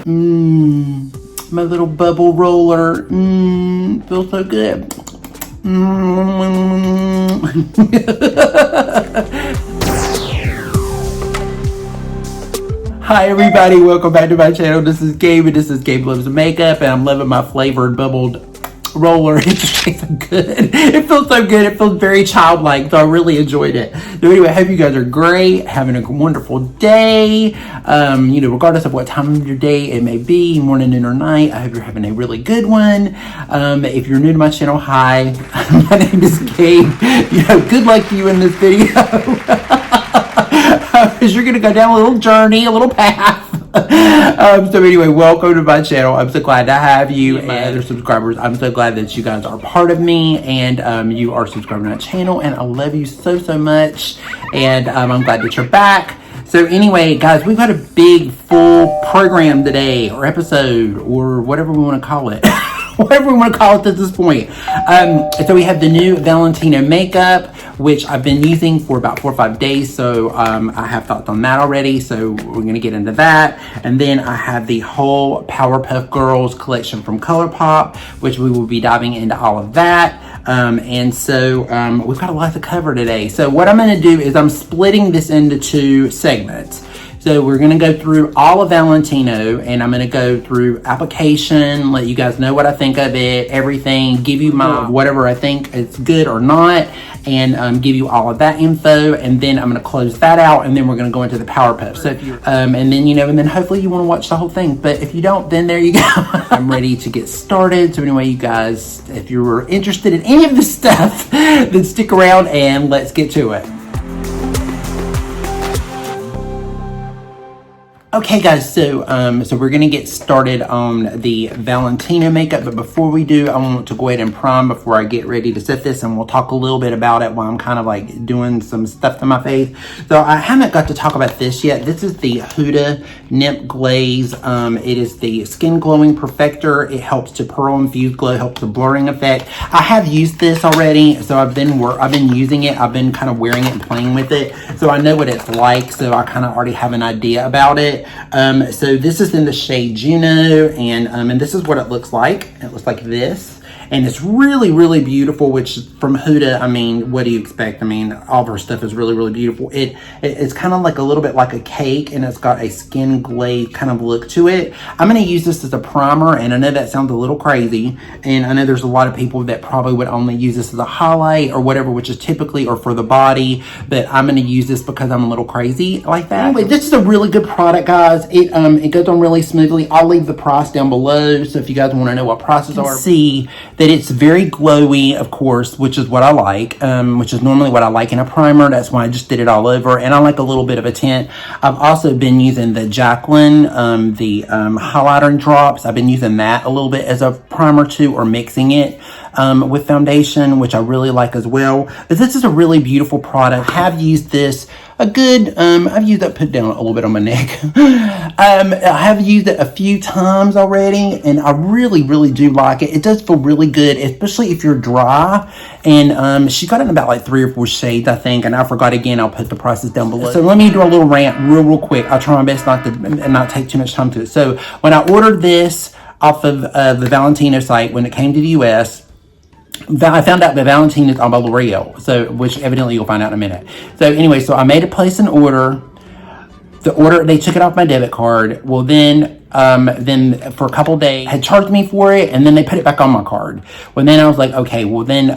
My little bubble roller. Feels so good. Hi everybody, welcome back to my channel. This is Gabe and this is Gabe Loves Makeup, and I'm loving my flavored bubbled roller. It just tastes so good. It feels so good. It feels very childlike, so I really enjoyed it. So anyway, I hope you guys are great, having a wonderful day. Regardless of what time of your day it may be, morning, noon, or night, I hope you're having a really good one. If you're new to my channel, hi. My name is Gabe. Good luck to you in this video. Because you're going to go down a little journey, a little path. So anyway, welcome to my channel. I'm so glad to have you and my other subscribers. I'm so glad that you guys are part of me and you are subscribing to my channel, and I love you so much, and I'm glad that you're back. So anyway, guys, we've got a big full program today, or episode, or whatever we want to call it. Whatever we want to call it at this point. So we have the new Valentino makeup, which I've been using for about 4 or 5 days. So I have thoughts on that already. So we're going to get into that. And then I have the whole Powerpuff Girls collection from Colourpop, which we will be diving into all of that. We've got a lot to cover today. So what I'm going to do is I'm splitting this into 2 segments. So we're going to go through all of Valentino, and I'm going to go through application, let you guys know what I think of it, everything, give you my whatever I think is good or not, and give you all of that info. And then I'm going to close that out, and then we're going to go into the Powerpuff. So, and then hopefully you want to watch the whole thing. But if you don't, then there you go. I'm ready to get started. So anyway, you guys, if you're interested in any of this stuff, then stick around and let's get to it. Okay guys, so we're gonna get started on the Valentino makeup, but before we do, I want to go ahead and prime before I get ready to set this, and we'll talk a little bit about it while I'm kind of like doing some stuff to my face. So I haven't got to talk about this yet. This is the Huda NYMPH Glaze. It is the Skin Glowing Perfector. It helps to pearl infused glow, helps the blurring effect. I have used this already, so I've been using it. I've been kind of wearing it and playing with it, so I know what it's like. So I kind of already have an idea about it. So this is in the shade Juno, and this is what it looks like. It looks like this, and it's really beautiful, which from Huda, I mean, what do you expect? I mean, all of her stuff is really beautiful. It's kind of like a little bit like a cake, and it's got a skin glaze kind of look to it. I'm going to use this as a primer, and I know that sounds a little crazy, and I know there's a lot of people that probably would only use this as a highlight or whatever, which is typically or for the body, but I'm going to use this because I'm a little crazy like that. Anyway, this is a really good product, guys. It goes on really smoothly. I'll leave the price down below, so if you guys want to know what prices are, see that it's very glowy, of course, which is what I like, which is normally what I like in a primer. That's why I just did it all over, and I like a little bit of a tint. I've also been using the Jacqueline, the highlighter and drops. I've been using that a little bit as a primer too, or mixing it with foundation, which I really like as well. But this is a really beautiful product. I have used this a good, I've used that, put down a little bit on my neck. I have used it a few times already, and I really do like it. It does feel really good, especially if you're dry. And she got it in about like 3 or 4 shades, I think. And I forgot again, I'll put the prices down below. So let me do a little rant real quick. I'll try my best not take too much time to it. So when I ordered this off of the Valentino site, when it came to the US, I found out that Valentino is on by L'Oreal, so which evidently you'll find out in a minute. So anyway, so I made a place an order. The order, they took it off my debit card. Well, then for a couple of days, had charged me for it, and then they put it back on my card. Well, then I was like, okay, well then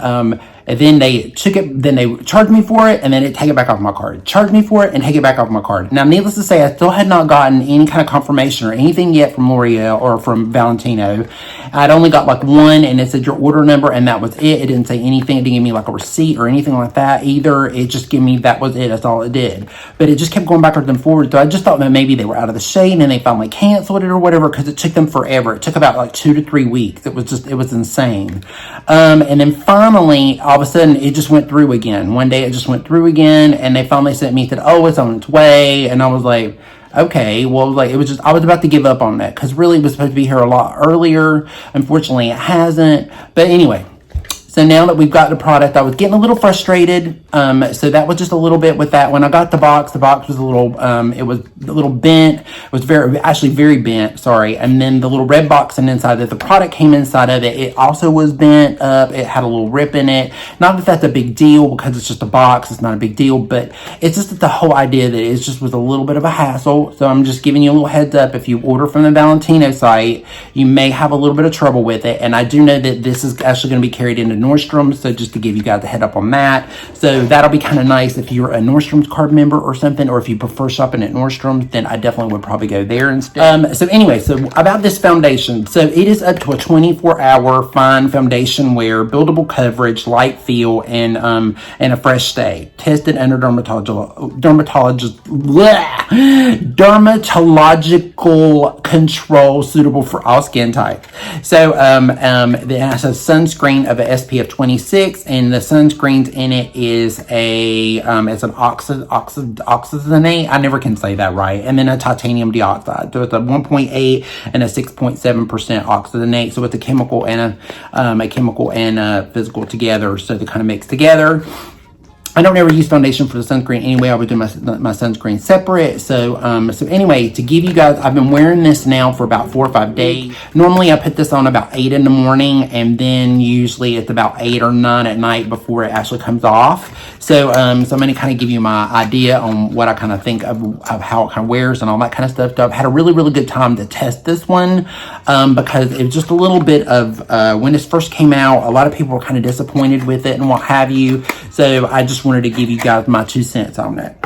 they took it, then they charged me for it, and then they take it back off my card. Charged me for it and take it back off my card. Now, needless to say, I still had not gotten any kind of confirmation or anything yet from L'Oreal or from Valentino. I'd only got like one, and it said your order number, and that was it. It didn't say anything. It didn't give me like a receipt or anything like that either. It just gave me, that was it. That's all it did. But it just kept going backwards and forwards. So I just thought that maybe they were out of the shade and they finally canceled it or whatever, because it took them forever. It took about like 2 to 3 weeks. It was insane. And then finally, all of a sudden, it just went through again. One day it just went through again, and they finally sent me, said, oh, it's on its way. And I was like, okay, well, like, it was just, I was about to give up on that, because really it was supposed to be here a lot earlier. Unfortunately, it hasn't. But anyway, so So now that we've got the product, I was getting a little frustrated. So that was just a little bit with that. When I got the box was a little, it was a little bent. It was very bent, sorry. And then the little red box and inside that the product came inside of it, it also was bent up. It had a little rip in it. Not that that's a big deal because it's just a box. It's not a big deal, but it's just that the whole idea that it just was a little bit of a hassle. So I'm just giving you a little heads up. If you order from the Valentino site, you may have a little bit of trouble with it. And I do know that this is actually going to be carried into Nordstrom. So just to give you guys a head up on that. So that'll be kind of nice if you're a Nordstrom's card member or something, or if you prefer shopping at Nordstrom's, then I definitely would probably go there instead. So anyway, so about this foundation. So it is up to a 24-hour fine foundation wear, buildable coverage, light feel, and a fresh stay. Tested under dermatological control, suitable for all skin types. So it has a sunscreen of a SPF 26, and the sunscreens in it is it's an oxygenate. I never can say that right. And then a titanium dioxide. So it's a 1.8 and a 6.7% oxygenate. So it's a chemical and a physical together. So they kind of mix together. I don't ever use foundation for the sunscreen anyway. I would do my sunscreen separate. So anyway, to give you guys, I've been wearing this now for about 4 or 5 days. Normally I put this on about 8 in the morning, and then usually it's about 8 or 9 at night before it actually comes off. So I'm going to kind of give you my idea on what I kind of think of how it kind of wears and all that kind of stuff. So I've had a really, really good time to test this one because it was just a little bit of, when this first came out, a lot of people were kind of disappointed with it and what have you. So I just wanted to give you guys my 2 cents on that.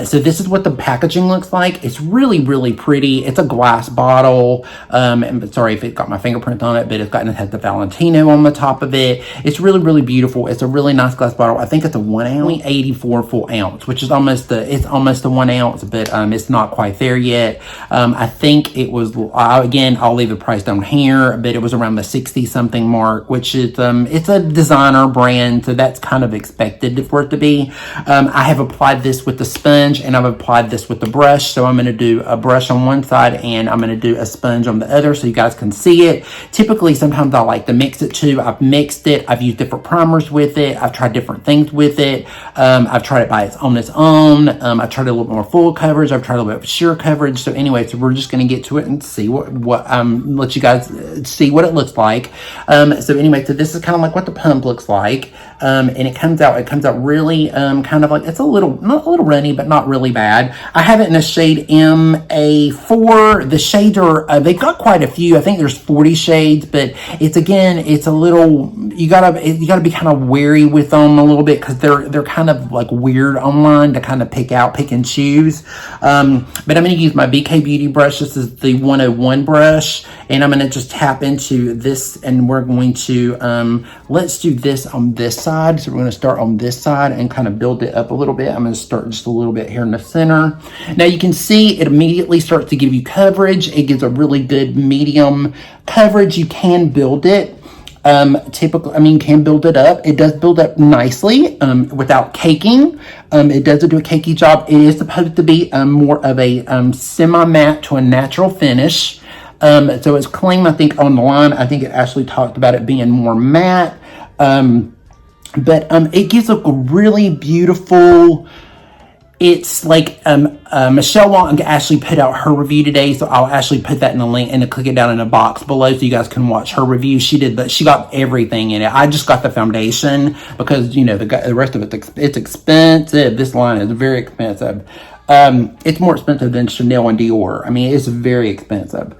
So this is what the packaging looks like. It's really, really pretty. It's a glass bottle. And sorry if it got my fingerprint on it, but it has the Valentino on the top of it. It's really, really beautiful. It's a really nice glass bottle. I think it's a 1 ounce, 84 full ounce, which is almost a 1 ounce, but it's not quite there yet. I think it was, again, I'll leave the price down here, but it was around the 60 something mark, which is, it's a designer brand, so that's kind of expected for it to be. I have applied this with the sponge, and I've applied this with the brush. So I'm going to do a brush on one side, and I'm going to do a sponge on the other so you guys can see it. Typically, sometimes I like to mix it too. I've mixed it. I've used different primers with it. I've tried different things with it. I've tried it on its own. I've tried a little bit more full coverage. I've tried a little bit of sheer coverage. So anyway, so we're just going to get to it and see let you guys see what it looks like. So anyway, so this is kind of like what the pump looks like. And it comes out really kind of like, it's not a little runny, but not really bad. I have it in a shade MA4. The shades are, they've got quite a few. I think there's 40 shades, but it's a little, you gotta be kind of wary with them a little bit, because they're kind of like weird online to kind of pick and choose. But I'm going to use my BK Beauty brush. This is the 101 brush, and I'm going to just tap into this, and we're going to, let's do this on this side. So we're going to start on this side and kind of build it up a little bit. I'm going to start just a little bit here in the center. Now you can see it immediately starts to give you coverage. It gives a really good medium coverage. You can build it. You can build it up. It does build up nicely without caking. It doesn't do a cakey job. It is supposed to be more of a semi-matte to a natural finish. So it's claimed, I think, on the line, I think it actually talked about it being more matte. But it gives a really beautiful, it's like Michele Wang actually put out her review today, so I'll actually put that in the link and click it down in the box below so you guys can watch her review. She got everything in it. I just got the foundation because, the rest of it's expensive. This line is very expensive. It's more expensive than Chanel and Dior. I mean, it's very expensive.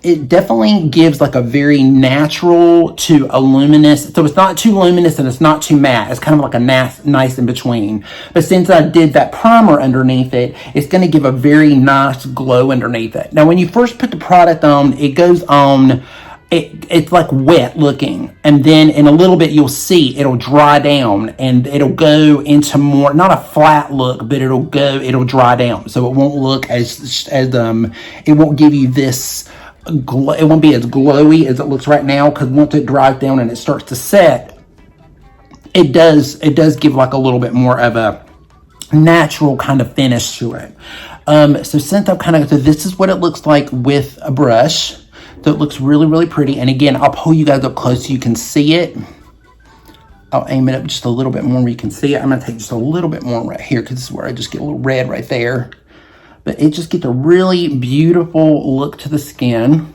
It definitely gives like a very natural to a luminous. So it's not too luminous and it's not too matte. It's kind of like a nice in between. But since I did that primer underneath it, it's going to give a very nice glow underneath it. Now, when you first put the product on, it goes on, it's like wet looking. And then in a little bit, you'll see it'll dry down and it'll go into more, not a flat look, but it'll dry down. So it won't look it won't give you this, it won't be as glowy as it looks right now, because once it dries down and it starts to set, it does give like a little bit more of a natural kind of finish to it. So since I've so this is what it looks like with a brush. So it looks really, really pretty. And again, I'll pull you guys up close so you can see it. I'll aim it up just a little bit more where you can see it. I'm gonna take just a little bit more right here because this is where I just get a little red right there. But it just gets a really beautiful look to the skin.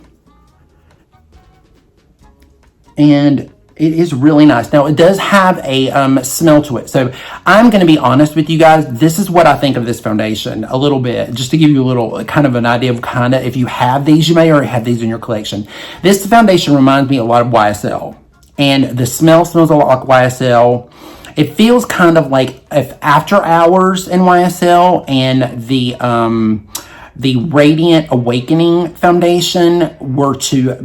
And it is really nice. Now, it does have a smell to it. So I'm going to be honest with you guys. This is what I think of this foundation a little bit, just to give you a little kind of an idea of kind of, if you have these, you may already have these in your collection. This foundation reminds me a lot of YSL. And the smell smells a lot like YSL. It feels kind of like if After Hours in YSL and the Radiant Awakening foundation were to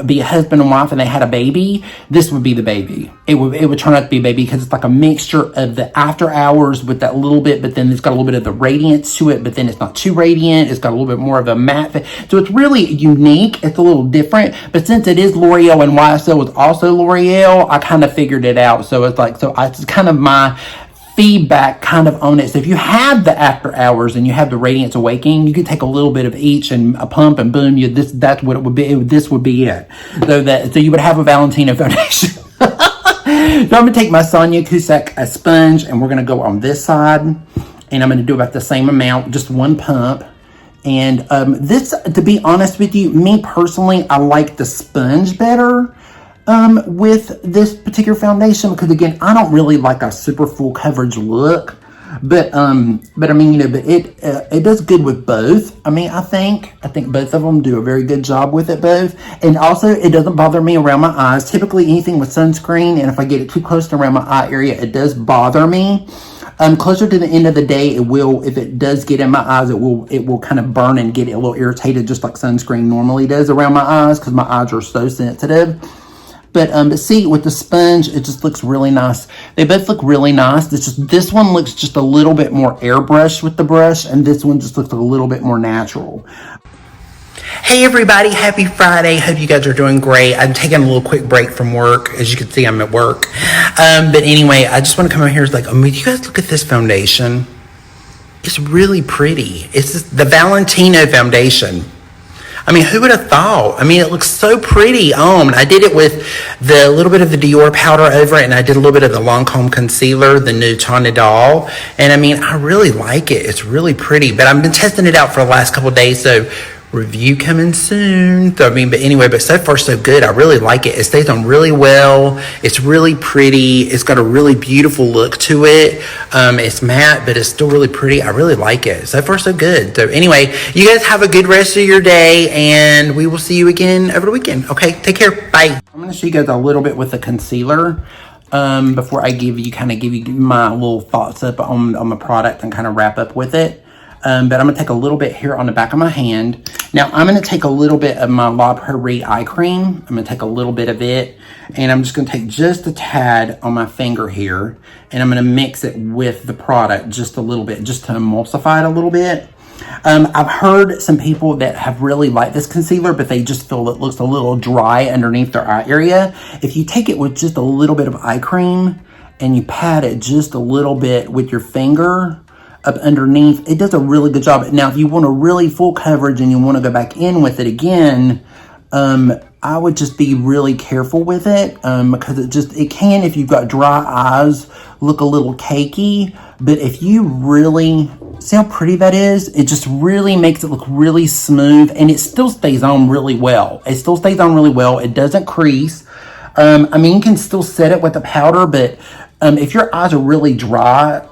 be a husband and wife and they had a baby, this would be the baby. It would turn out to be a baby because it's like a mixture of the After Hours with that little bit, but then it's got a little bit of the radiance to it, but then it's not too radiant. It's got a little bit more of a matte. So it's really unique. It's a little different, but since it is L'Oreal and YSL is also L'Oreal, I kind of figured it out. So it's like, it's kind of my feedback kind of on it. So if you have the After Hours and you have the Radiance Awakening, you could take a little bit of each and a pump and boom, that's what it would be. This would be it. So you would have a Valentino foundation. So I'm gonna take my Sonia Cusack sponge and we're gonna go on this side and I'm gonna do about the same amount, just one pump. And this, to be honest with you, me personally, I like the sponge better with this particular foundation because again, I don't really like a super full coverage look, but I mean, you know, but it does good with both. I mean, I think both of them do a very good job with it both. And also it doesn't bother me around my eyes. Typically anything with sunscreen, and if I get it too close to around my eye area, it does bother me. Closer to the end of the day, it will, if it does get in my eyes, it will kind of burn and get a little irritated, just like sunscreen normally does around my eyes because my eyes are so sensitive. But see, with the sponge, it just looks really nice. They both look really nice. It's just, this one looks just a little bit more airbrushed with the brush, and this one just looks a little bit more natural. Hey everybody, happy Friday. Hope you guys are doing great. I'm taking a little quick break from work. As you can see, I'm at work. But anyway, I just want to come out here. It's like, I mean, you guys look at this foundation. It's really pretty. It's just the Valentino foundation. I mean, who would have thought? I mean, it looks so pretty on. I did it with the little bit of the Dior powder over it, and I did a little bit of the Lancome concealer, the new Idole. And I mean, I really like it. It's really pretty. But I've been testing it out for the last couple of days, so review coming soon. So, I mean, but anyway, but so far so good. I really like it. It stays on really well. It's really pretty. It's got a really beautiful look to it. It's matte, but it's still really pretty. I really like it. So far so good. So anyway, you guys have a good rest of your day, and we will see you again over the weekend. Okay, take care. Bye. I'm going to show you guys a little bit with the concealer before I give you my little thoughts up on the product and kind of wrap up with it. But I'm going to take a little bit here on the back of my hand. Now, I'm going to take a little bit of my La Prairie eye cream. I'm going to take a little bit of it. And I'm just going to take just a tad on my finger here. And I'm going to mix it with the product just a little bit, just to emulsify it a little bit. I've heard some people that have really liked this concealer, but they just feel it looks a little dry underneath their eye area. If you take it with just a little bit of eye cream and you pat it just a little bit with your finger up underneath, it does a really good job. Now, if you want a really full coverage and you want to go back in with it again, I would just be really careful with it because it can, if you've got dry eyes, look a little cakey. But if you really see how pretty that is, it just really makes it look really smooth, and it still stays on really well. It still stays on really well. It doesn't crease. I mean, you can still set it with the powder, but if your eyes are really dry,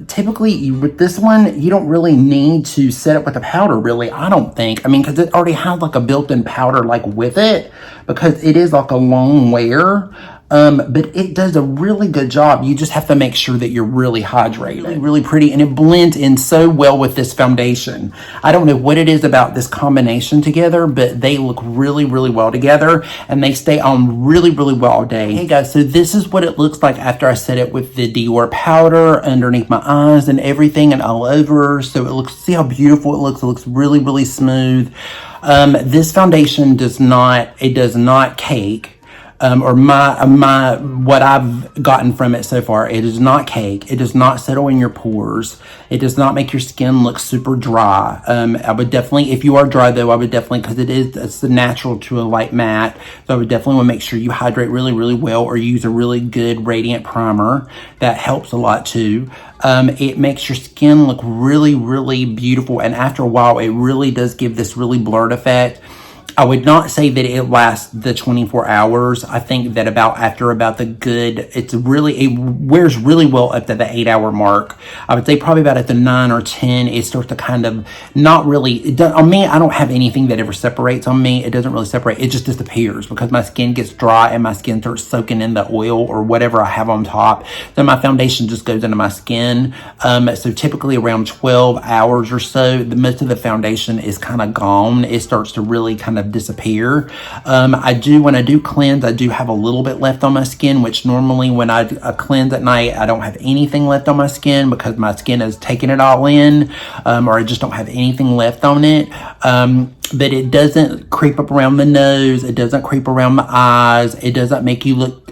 typically with this one, you don't really need to set it with the powder, really, I don't think. I mean, because it already has like a built-in powder like with it, because it is like a long wear. But it does a really good job. You just have to make sure that you're really hydrated. Really, really pretty, and it blends in so well with this foundation. I don't know what it is about this combination together, but they look really, really well together, and they stay on really, really well all day. Hey guys, so this is what it looks like after I set it with the Dior powder underneath my eyes and everything and all over. So it looks, see how beautiful it looks. It looks really, really smooth. This foundation does not cake. or my what I've gotten from it so far, it is not cake. It does not settle in your pores. It does not make your skin look super dry. I would definitely, if you are dry though, I would definitely, because it's natural to a light matte, so I would definitely want to make sure you hydrate really, really well, or use a really good radiant primer. That helps a lot too. It makes your skin look really, really beautiful, and after a while, it really does give this really blurred effect. I would not say that it lasts the 24 hours. I think that after about the good, it wears really well up to the 8-hour mark. I would say probably about at the 9 or 10, it starts to kind of not really, on me, I don't have anything that ever separates on me. It doesn't really separate. It just disappears because my skin gets dry and my skin starts soaking in the oil or whatever I have on top. Then my foundation just goes into my skin. So typically around 12 hours or so, most of the foundation is kind of gone. It starts to really kind of disappear. When I do cleanse, I do have a little bit left on my skin, which normally when I cleanse at night, I don't have anything left on my skin because my skin has taken it all in, or I just don't have anything left on it. But it doesn't creep up around the nose. It doesn't creep around the eyes. It doesn't make you look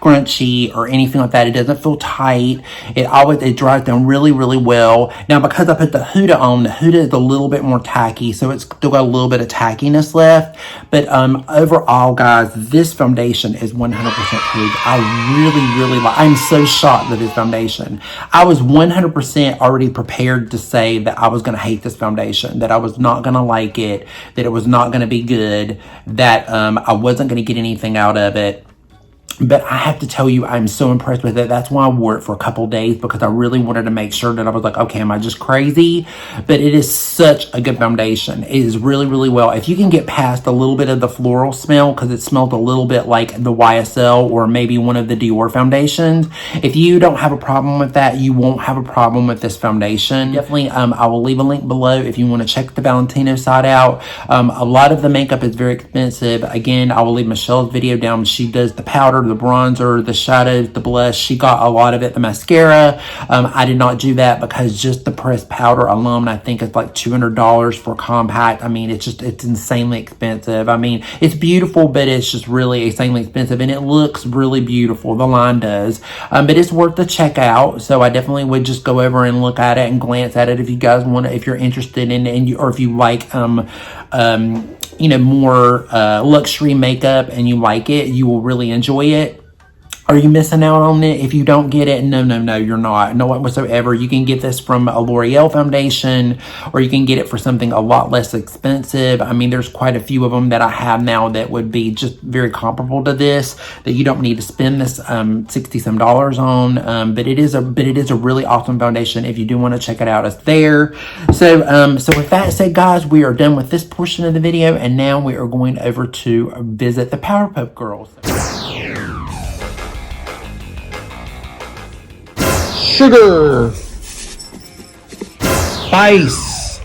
scrunchy or anything like that. It doesn't feel tight. It dries down really, really well. Now, because I put the Huda on, the Huda is a little bit more tacky, so it's still got a little bit of tackiness left. But overall, guys, this foundation is 100% proof. I really, really like. I'm so shocked with this foundation. I was 100% already prepared to say that I was going to hate this foundation, that I was not going to like it, that it was not going to be good, that I wasn't going to get anything out of it. But I have to tell you, I'm so impressed with it. That's why I wore it for a couple days, because I really wanted to make sure that I was like, okay, am I just crazy? But it is such a good foundation. It is really, really well. If you can get past a little bit of the floral smell, because it smells a little bit like the YSL or maybe one of the Dior foundations. If you don't have a problem with that, you won't have a problem with this foundation. Definitely, I will leave a link below if you want to check the Valentino site out. A lot of the makeup is very expensive. Again, I will leave Michelle's video down. She does the powder, the bronzer, the shadows, the blush. She got a lot of it. The mascara, I did not do that because just the pressed powder alone, I think it's like $200 for compact. I mean, it's insanely expensive. I mean, it's beautiful, but it's just really insanely expensive, and it looks really beautiful. The line does, but it's worth the check out. So I definitely would just go over and look at it and glance at it if you guys want to, if you're interested in it, or if you like you know, more luxury makeup and you like it, you will really enjoy it. Are you missing out on it if you don't get it? No, you're not. No whatsoever. You can get this from a L'Oreal foundation, or you can get it for something a lot less expensive. I mean, there's quite a few of them that I have now that would be just very comparable to this, that you don't need to spend this $60-some on. But it is a really awesome foundation. If you do want to check it out, it's there. So with that said, guys, we are done with this portion of the video, and now we are going over to visit the Powerpuff Girls. Sugar, spice,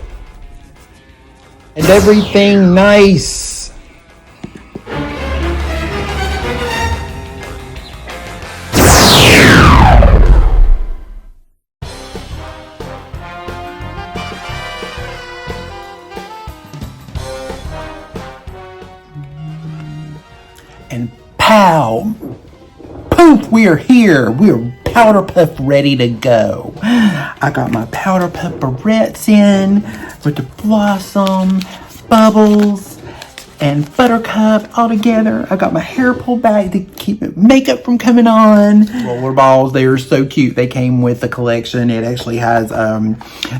and everything nice. And pow, poof, we are here. We are Powerpuff ready to go. I got my Powerpuff barrettes in with the blossom, bubbles, and buttercup all together. I got my hair pulled back to keep makeup from coming on. Roller balls, they are so cute. They came with the collection. It actually has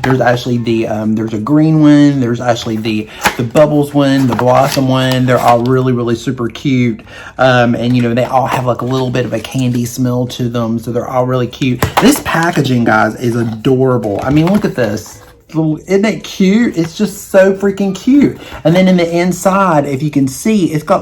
there's actually the there's a green one, there's actually the bubbles one, the blossom one. They're all really, really super cute. And you know, they all have like a little bit of a candy smell to them, so they're all really cute. This packaging, guys, is adorable. I mean, look at this. Isn't it cute? It's just so freaking cute. And then in the inside, if you can see, the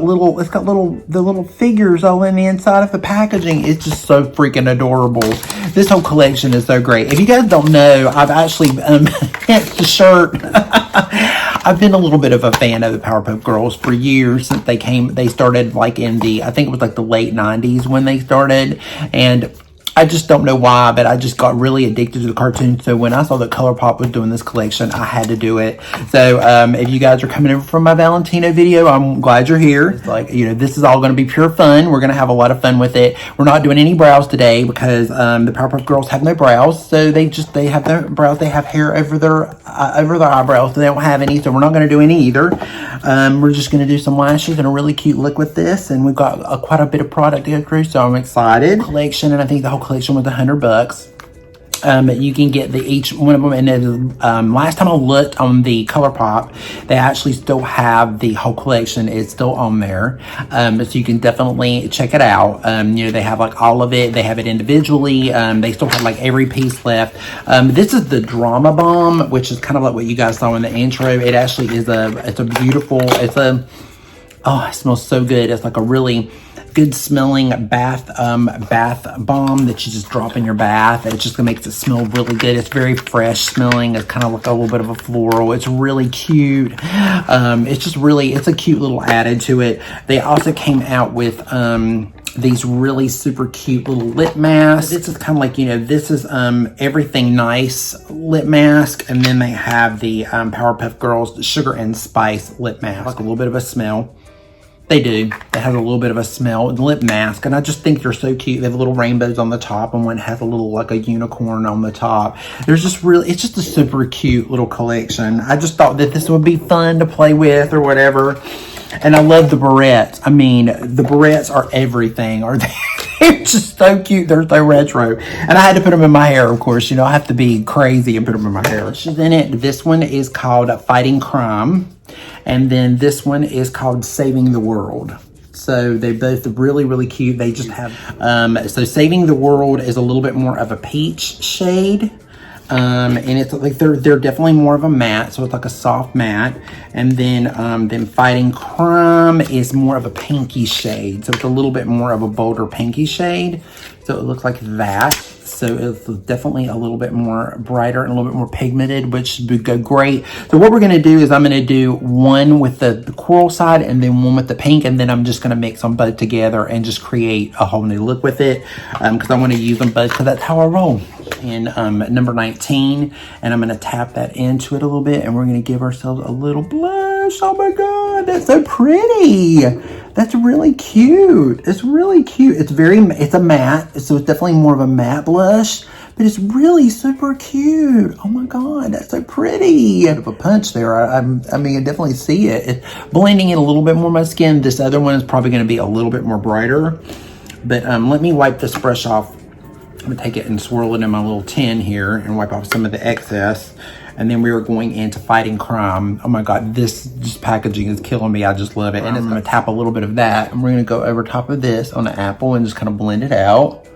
little figures all in the inside of the packaging. It's just so freaking adorable. This whole collection is so great. If you guys don't know, I've actually hence the shirt. I've been a little bit of a fan of the Powerpuff Girls for years since they started like in the, I think it was like the late 90s when they started. And I just don't know why, but I just got really addicted to the cartoon. So when I saw that Colourpop was doing this collection, I had to do it. So if you guys are coming over from my Valentino video, I'm glad you're here. It's like, you know, this is all going to be pure fun. We're going to have a lot of fun with it. We're not doing any brows today because the Powerpuff Girls have no brows. So they have their brows. They have hair over their eyebrows. So they don't have any. So we're not going to do any either. We're just going to do some lashes and a really cute look with this. And we've got quite a bit of product to go through. So I'm excited. Collection, and I think the whole collection was $100. You can get each one of them, and then last time I looked on the Colourpop, they actually still have the whole collection. It's still on there, so you can definitely check it out. You know, they have like all of it. They have it individually. They still have like every piece left. This is the Drama Bomb, which is kind of like what you guys saw in the intro. It actually is oh, it smells so good. It's like a really good smelling bath bomb that you just drop in your bath. It just makes it smell really good. It's very fresh smelling. It's kind of like a little bit of a floral. It's really cute. It's a cute little added to it. They also came out with these really super cute little lip masks. This is kind of like, you know, this is Everything Nice lip mask, and then they have the Powerpuff Girls Sugar and Spice lip mask. Like a little bit of a smell. They do. It has a little bit of a smell. The lip mask, and I just think they're so cute. They have little rainbows on the top, and one has a little like a unicorn on the top. It's just a super cute little collection. I just thought that this would be fun to play with or whatever. And I love the barrettes. I mean, the barrettes are everything. They're just so cute. They're so retro. And I had to put them in my hair, of course. You know, I have to be crazy and put them in my hair. In it, this one is called Fighting Crime. And then this one is called Saving the World. So they both really, really cute. They just have, so Saving the World is a little bit more of a peach shade. And it's like, they're definitely more of a matte. So it's like a soft matte. And then Fighting Crime is more of a pinky shade. So it's a little bit more of a bolder pinky shade. So it looks like that. So it's definitely a little bit more brighter and a little bit more pigmented, which would go great. So what we're going to do is I'm going to do one with the coral side and then one with the pink. And then I'm just going to mix them both together and just create a whole new look with it. Because I want to use them both because that's how I roll. In number 19, and I'm going to tap that into it a little bit, and we're going to give ourselves a little blush. Oh my god, that's so pretty. That's really cute. It's really cute. It's a matte, so it's definitely more of a matte blush, but it's really super cute. Oh my god, that's so pretty. Of a punch there. I mean, I definitely see it. It's blending in a little bit more my skin. This other one is probably going to be a little bit more brighter, but let me wipe this brush off. I'm gonna take it and swirl it in my little tin here and wipe off some of the excess. And then we are going into Fighting Crime. Oh my god, this packaging is killing me. I just love it. And I'm gonna tap a little bit of that, and we're gonna go over top of this on the apple and just kind of blend it out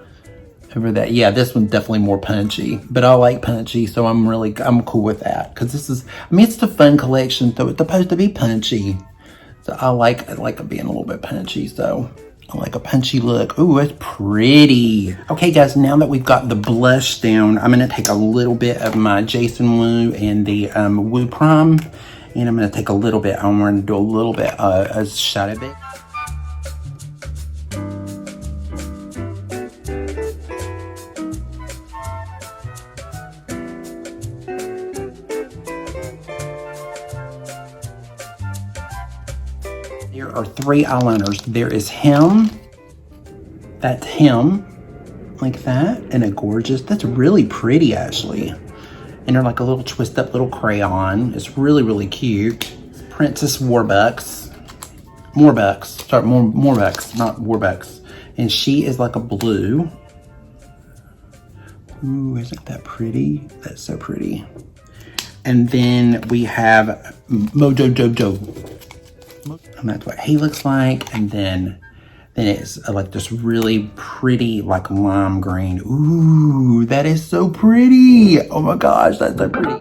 over that. Yeah, this one's definitely more punchy, but I like punchy, so I'm cool with that. Cause this is, I mean, it's the fun collection, so it's supposed to be punchy. So I like it being a little bit punchy, so I like a punchy look. Ooh, it's pretty. Okay, guys, now that we've got the blush down, I'm going to take a little bit of my Jason Wu and the Wu Prime, and I'm going to take a little bit. I'm going to do a little bit, a shot of it. There are 3 eyeliners. There is him. That's him. Like that. And a gorgeous. That's really pretty, actually. And they're like a little twist up little crayon. It's really, really cute. Princess Warbucks. Sorry, Morbucks, not Warbucks. And she is like a blue. Ooh, isn't that pretty? That's so pretty. And then we have Mojo Jojo. And that's what he looks like. And then it's like this really pretty like lime green. Ooh, that is so pretty. Oh my gosh, that's so pretty.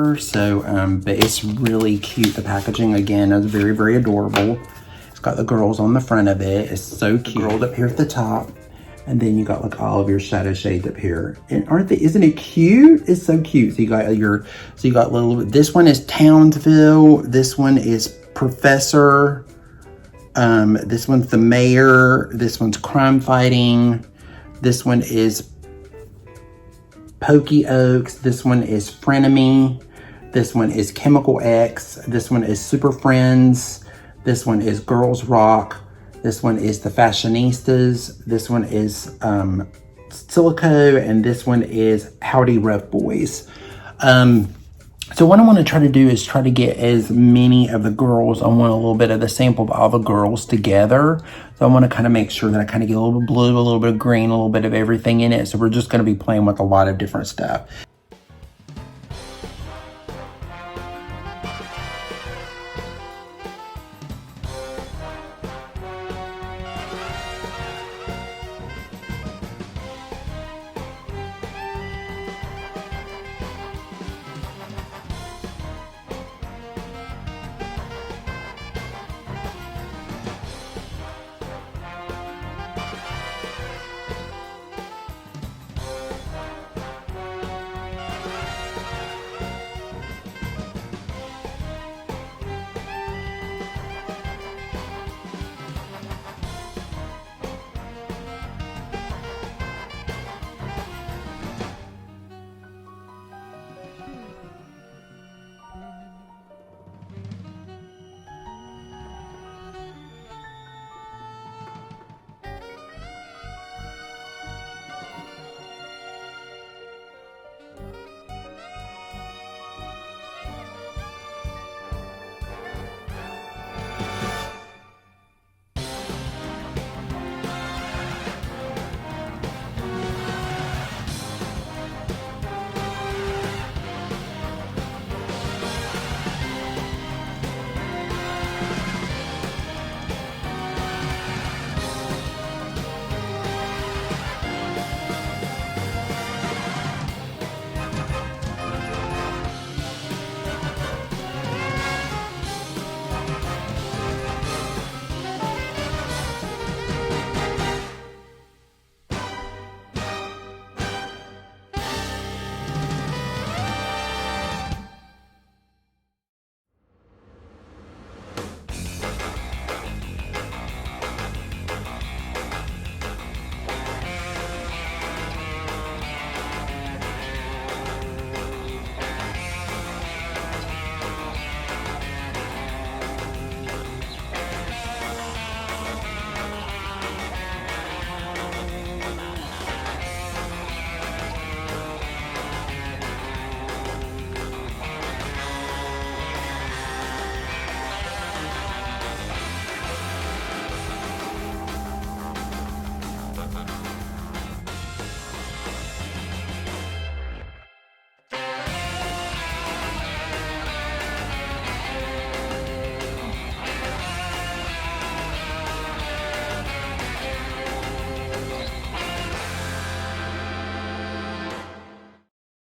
whatever. So, but it's really cute. The packaging, again, is very, very adorable. It's got the girls on the front of it. It's so cute. Girls up here at the top. And then you got like all of your shadow shades up here. And aren't they, isn't it cute? It's so cute. So you got this one is Townsville. This one is Professor. This one's the Mayor. This one's Crime Fighting. This one is Pokey Oaks. This one is Frenemy. This one is Chemical X. This one is Super Friends. This one is Girls Rock. This one is the Fashionistas. This one is Silico, and this one is Howdy Rough Boys. So what I want to try to do is try to get as many of the girls. I want a little bit of the sample of all the girls together. So I want to kind of make sure that I kind of get a little bit of blue, a little bit of green, a little bit of everything in it. So we're just going to be playing with a lot of different stuff.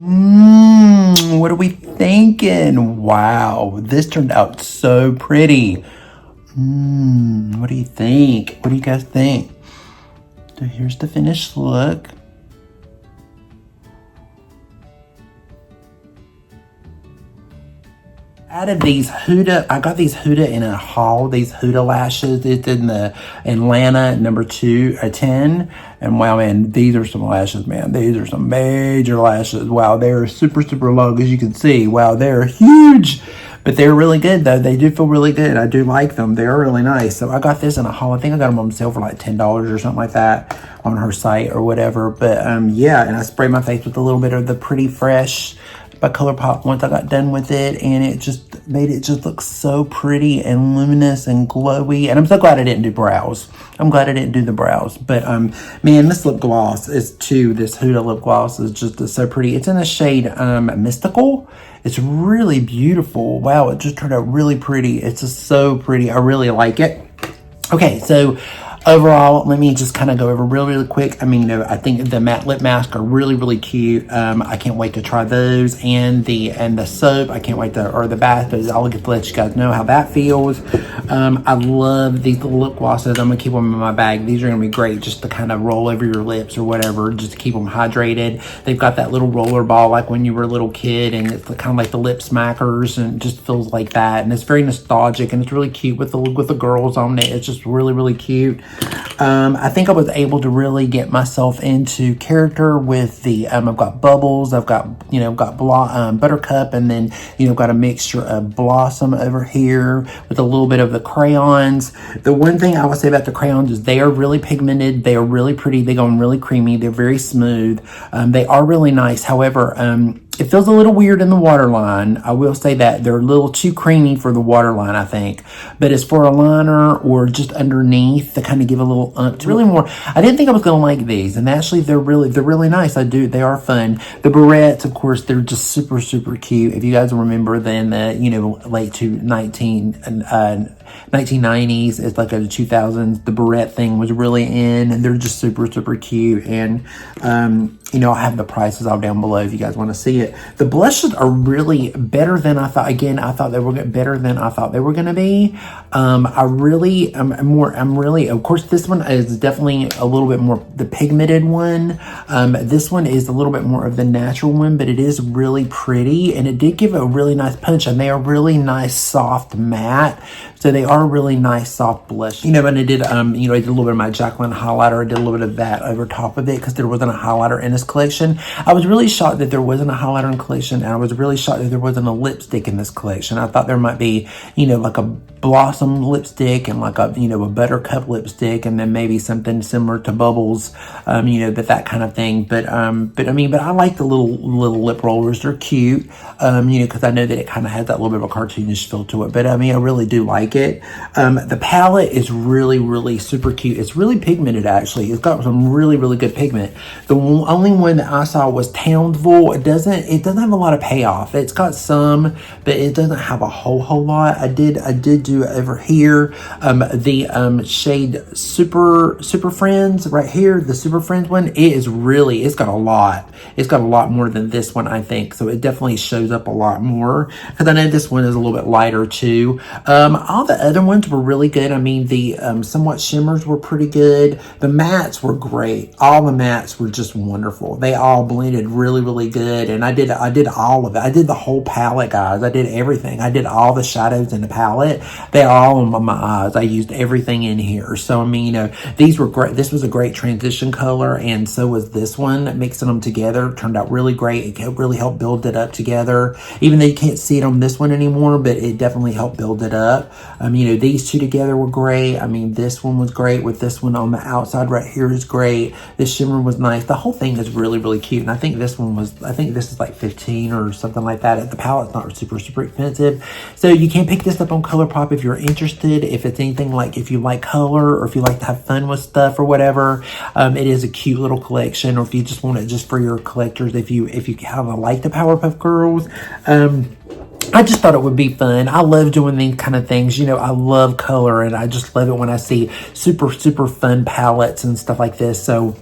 What are we thinking? Wow, this turned out so pretty. What do you think? What do you guys think? So here's the finished look. Added these Huda, I got these Huda in a haul, these Huda lashes. It's in the Atlanta number 10. And wow, man, these are some lashes, man. These are some major lashes. Wow, they're super, super long, as you can see. Wow, they're huge, but they're really good, though. They do feel really good. I do like them. They're really nice. So I got this in a haul. I think I got them on sale for like $10 or something like that on her site or whatever. But yeah, and I sprayed my face with a little bit of the Pretty Fresh by Colourpop once I got done with it, and it just made it just look so pretty and luminous and glowy. And I'm so glad I didn't do brows. I'm glad I didn't do the brows. But man, this lip gloss is this Huda lip gloss is just so pretty. It's in the shade Mystical. It's really beautiful. Wow, it just turned out really pretty. It's just so pretty. I really like it. Okay, so Overall, let me just kind of go over really quick. I mean, you know, I think the matte lip mask are really cute. I can't wait to try those, and the soap. I can't wait to, or the bath, but I'll get to let you guys know how that feels. I love these little lip glosses. I'm gonna keep them in my bag. These are gonna be great just to kind of roll over your lips or whatever, just to keep them hydrated. They've got that little roller ball like when you were a little kid, and it's kind of like the lip smackers, and it just feels like that. And it's very nostalgic, and it's really cute with the girls on it. It's just really cute. I think I was able to really get myself into character with the, I've got Bubbles, I've got, you know, got Buttercup, and then, you know, got a mixture of Blossom over here with a little bit of the crayons. The one thing I would say about the crayons is they are really pigmented, they are really pretty, they go on really creamy, they're very smooth, they are really nice. However, it feels a little weird in the waterline. I will say that they're a little too creamy for the waterline, I think. But as for a liner or just underneath to kind of give a little to really more. I didn't think I was gonna like these, and actually they're really nice. They are fun. The barrettes, of course, they're just super cute. If you guys remember, then the, you know, late to 1990s, it's like the 2000s, the barrette thing was really in, and they're just super cute. And you know, I have the prices all down below if you guys want to see it. The blushes are really better than I thought. Again, I thought they were better than I thought they were going to be. I'm really, of course, this one is definitely a little bit more the pigmented one. This one is a little bit more of the natural one, but it is really pretty, and it did give a really nice punch, and they are really nice, soft matte. So they are really nice, soft blush. You know, and I did, you know, I did a little bit of my Jacqueline highlighter. I did a little bit of that over top of it because there wasn't a highlighter in this collection. I was really shocked that there wasn't a highlighter in collection, and I was really shocked that there wasn't a lipstick in this collection. I thought there might be, you know, like a Blossom lipstick and like a, you know, a Buttercup lipstick, and then maybe something similar to Bubbles, you know, but that kind of thing. But I mean, but I like the little lip rollers. They're cute, you know, because I know that it kind of has that little bit of a cartoonish feel to it. But I mean, I really do like it. The palette is really super cute. It's really pigmented, actually. It's got some really good pigment. The only one that I saw was Townsville. It doesn't have a lot of payoff. It's got some, but it doesn't have a whole lot. I did do over here the shade Super Friends right here, the Super Friends one. It's got a lot more than this one, I think. So it definitely shows up a lot more, because I know this one is a little bit lighter too. All the other ones were really good. I mean, the somewhat shimmers were pretty good. The mattes were great. All the mattes were just wonderful. They all blended really good, and I did all of it. I did the whole palette, guys. I did everything. I did all the shadows in the palette. They are all on my eyes. I used everything in here. So I mean, you know, these were great. This was a great transition color, and so was this one. Mixing them together turned out really great. It really helped build it up together, even though you can't see it on this one anymore, but it definitely helped build it up. You know, these two together were great. I mean, this one was great with this one on the outside right here is great. This shimmer was nice. The whole thing is really cute. And I think this is like 15 or something like that. The palette's not super expensive. So you can pick this up on Colourpop if you're interested. If it's anything like, if you like color, or if you like to have fun with stuff or whatever, it is a cute little collection. Or if you just want it just for your collectors, if you kind of like the Powerpuff Girls, I just thought it would be fun. I love doing these kind of things. You know, I love color, and I just love it when I see super fun palettes and stuff like this. So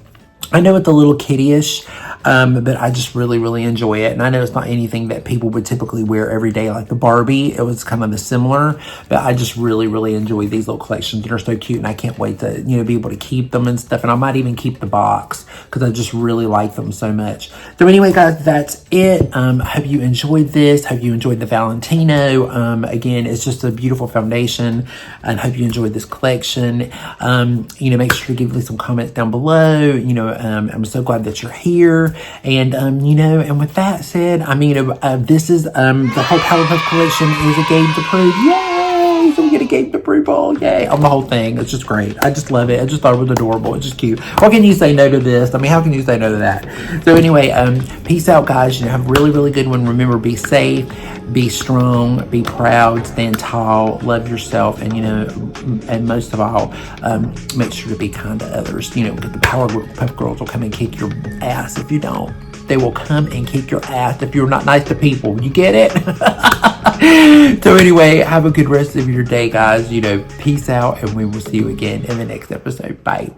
I know it's a little kiddie-ish, but I just really enjoy it. And I know it's not anything that people would typically wear every day like the Barbie. It was kind of the similar, but I just really enjoy these little collections. They're so cute, and I can't wait to, you know, be able to keep them and stuff. And I might even keep the box because I just really like them so much. So anyway, guys, that's it. Hope you enjoyed this. Hope you enjoyed the Valentino. Again, it's just a beautiful foundation, and hope you enjoyed this collection. You know, make sure to give me some comments down below. You know, I'm so glad that you're here. And, you know, and with that said, I mean, this is, the whole Powerpuff collection is a game to prove. Yay! So we get a game to prove all. Yay! On the whole thing. It's just great. I just love it. I just thought it was adorable. It's just cute. What can you say no to this? I mean, how can you say no to that? So anyway, peace out, guys. You know, have a really good one. Remember, be safe, be strong, be proud, stand tall, love yourself, and, you know, and most of all, make sure to be kind to others. You know, because the Powerpuff Girls will come and kick your ass if you don't. They will come and kick your ass if you're not nice to people. You get it? So anyway, have a good rest of your day, guys. You know, peace out, and we will see you again in the next episode. Bye.